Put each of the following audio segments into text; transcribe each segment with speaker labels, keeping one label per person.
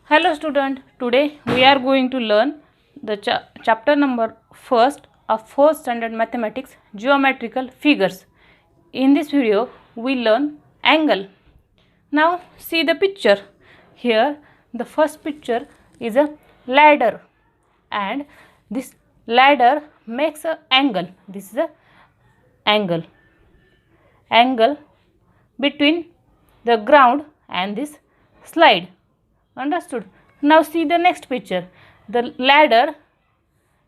Speaker 1: Hello student, today we are going to learn the chapter number first of 4th standard mathematics, geometrical figures. In this video we learn angle. Now see the picture. Here the first picture is a ladder and this ladder makes an angle. This is a angle between the ground and this slide. Understood? Now see the next picture. The ladder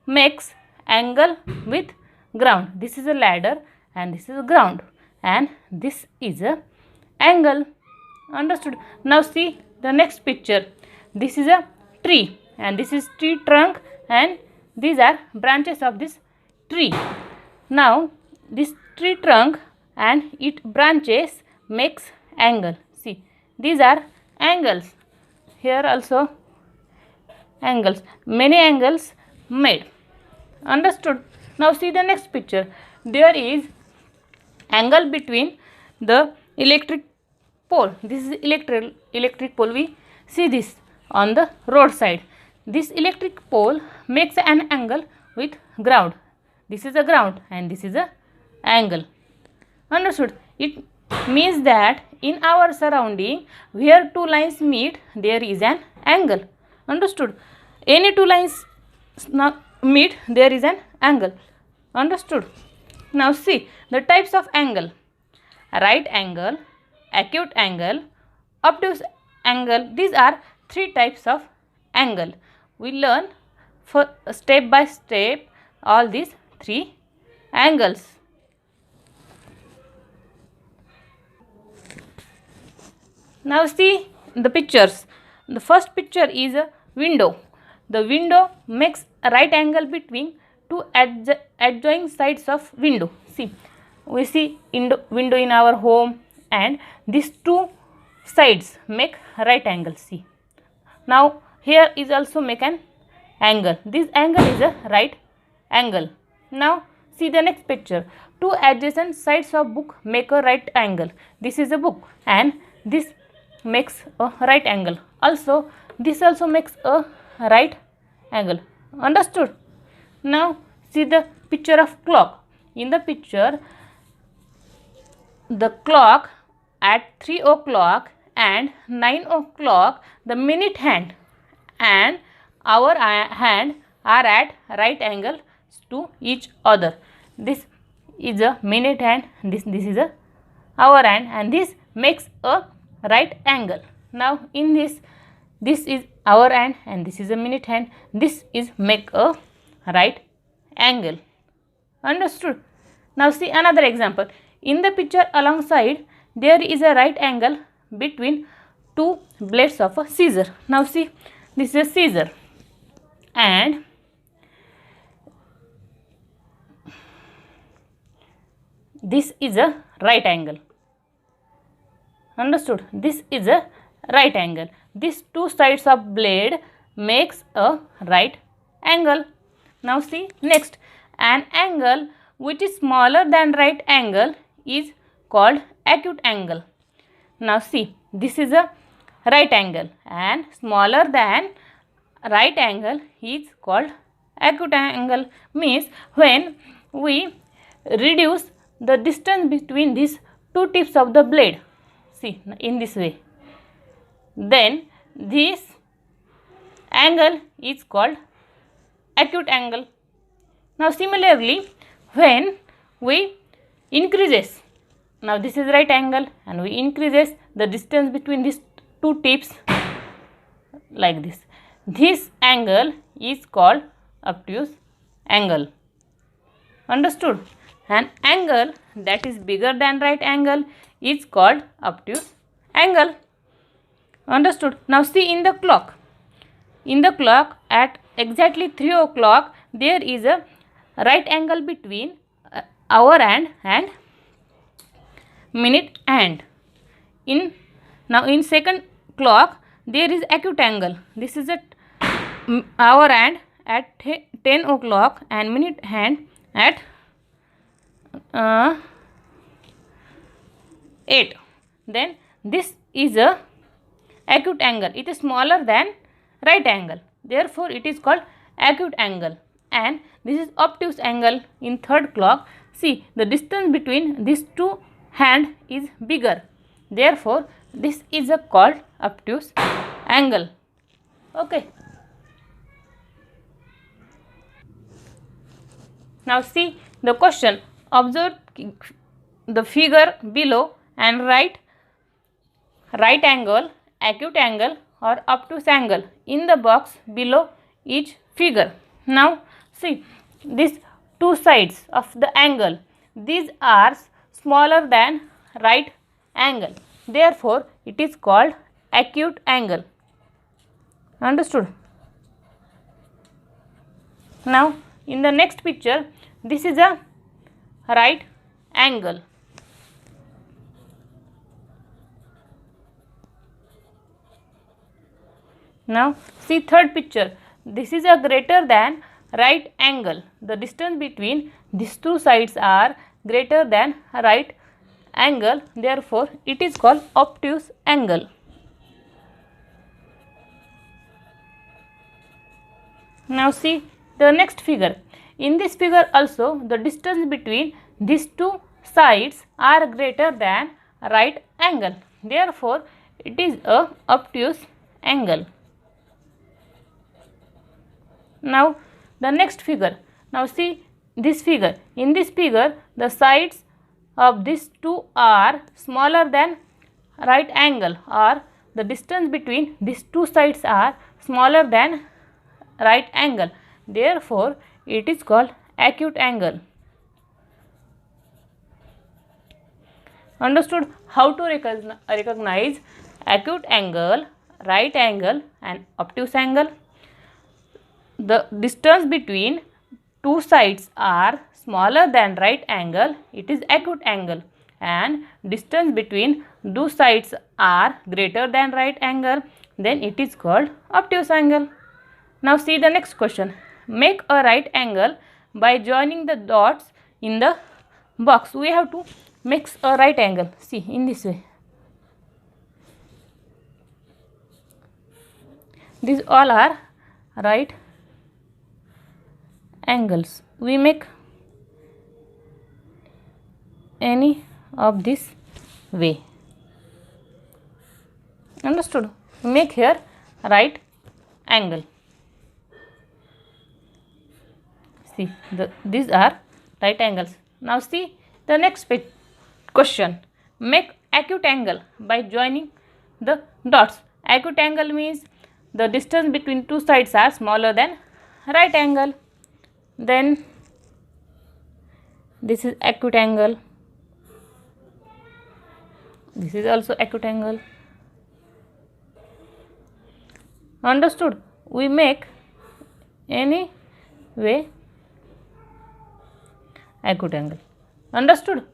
Speaker 1: makes angle with ground. This is a ladder and this is a ground, and this is a angle. Understood? Now see the next picture. This is a tree and this is tree trunk, and these are branches of this tree. Now this tree trunk and its branches makes angle. See, these are angles. Here also angles, many angles made. Understood? Now see the next picture. There is angle between the electric pole. This is electric pole. We see this on the roadside. This electric pole makes an angle with ground. This is a ground and this is a angle. Understood? It means that in our surrounding, where two lines meet, there is an angle. Understood? Any two lines meet, there is an angle. Understood? Now see the types of angle: right angle, acute angle, obtuse angle. These are three types of angle. We learn for step by step all these three angles. Now see the pictures. The first picture is a window. The window makes a right angle between two adjoining sides of window. See, we see window in our home, and these two sides make right angle. See, now here is also make an angle. This angle is a right angle. Now see the next picture. Two adjacent sides of book make a right angle. This is a book and this makes a right angle. Also this also makes a right angle. Understood? Now see the picture of clock. In the picture, the clock at 3 o'clock and 9 o'clock, the minute hand and hour hand are at right angle to each other. This is a minute hand, this is a hour hand, and this makes a right angle. Now in this is hour hand and this is a minute hand. This is make a right angle. Understood? Now see another example. In the picture alongside, there is a right angle between two blades of a scissor. Now see, this is a scissor and this is a right angle. Understood? This is a right angle. These two sides of blade makes a right angle. Now see next, an angle which is smaller than right angle is called acute angle. Now see, this is a right angle and smaller than right angle is called acute angle. Means when we reduce the distance between these two tips of the blade, see in this way, then this angle is called acute angle. Now similarly, when we increases, now this is right angle and we increases the distance between these two tips like this angle is called obtuse angle. Understood? An angle that is bigger than right angle is called obtuse angle. Understood? Now see in the clock. In the clock at exactly 3 o'clock, there is a right angle between hour hand and minute hand. Now in second clock, there is acute angle. This is a hour hand at 10 o'clock and minute hand at 8. Then this is a acute angle. It is smaller than right angle. Therefore, it is called acute angle. And this is obtuse angle in third clock. See, the distance between these two hands is bigger. Therefore, this is called obtuse angle. Okay. Now see the question. Observe the figure below and write right angle, acute angle or obtuse angle in the box below each figure. Now see these two sides of the angle. These are smaller than right angle. Therefore, it is called acute angle. Understood? Now in the next picture, this is a right angle. Now see third picture. This is a greater than right angle. The distance between these two sides are greater than right angle. Therefore, it is called obtuse angle. Now see the next figure. In this figure also, the distance between these two sides are greater than right angle. Therefore, it is a obtuse angle. Now the next figure. Now see this figure. In this figure, the sides of these two are smaller than right angle, or the distance between these two sides are smaller than right angle. Therefore, it is called acute angle. Understood how to recognize acute angle, right angle and obtuse angle? The distance between two sides are smaller than right angle, it is acute angle, and distance between two sides are greater than right angle, then it is called obtuse angle. Now see the next question. Make a right angle by joining the dots in the box. We have to make a right angle. See in this way. These all are right angles. We make any of this way. Understood? We make here right angle. See these are right angles. Now see the next question. Make acute angle by joining the dots. Acute angle means the distance between two sides are smaller than right angle. Then this is acute angle. This is also acute angle. Understood? We make any way acute angle. Understood?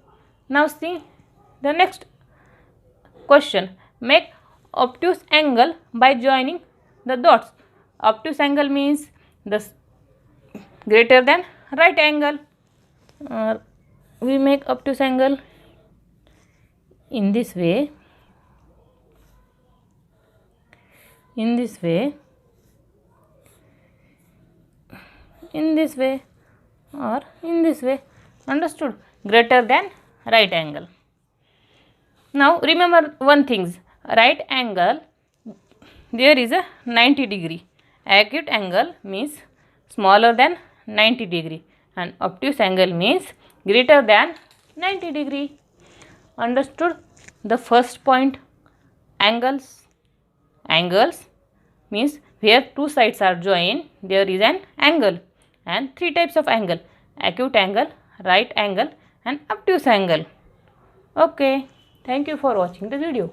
Speaker 1: Now see the next question. Make obtuse angle by joining the dots. Obtuse angle means the greater than right angle. We make obtuse angle in this way, in this way, in this way or in this way. Understood? Greater than right angle. Now remember one thing. Right angle, there is a 90 degree. Acute angle means smaller than 90 degree and obtuse angle means greater than 90 degree. Understood? The first point, angles. Angles means where two sides are joined, there is an angle, and three types of angle: acute angle, right angle and obtuse angle. Okay, thank you for watching the video.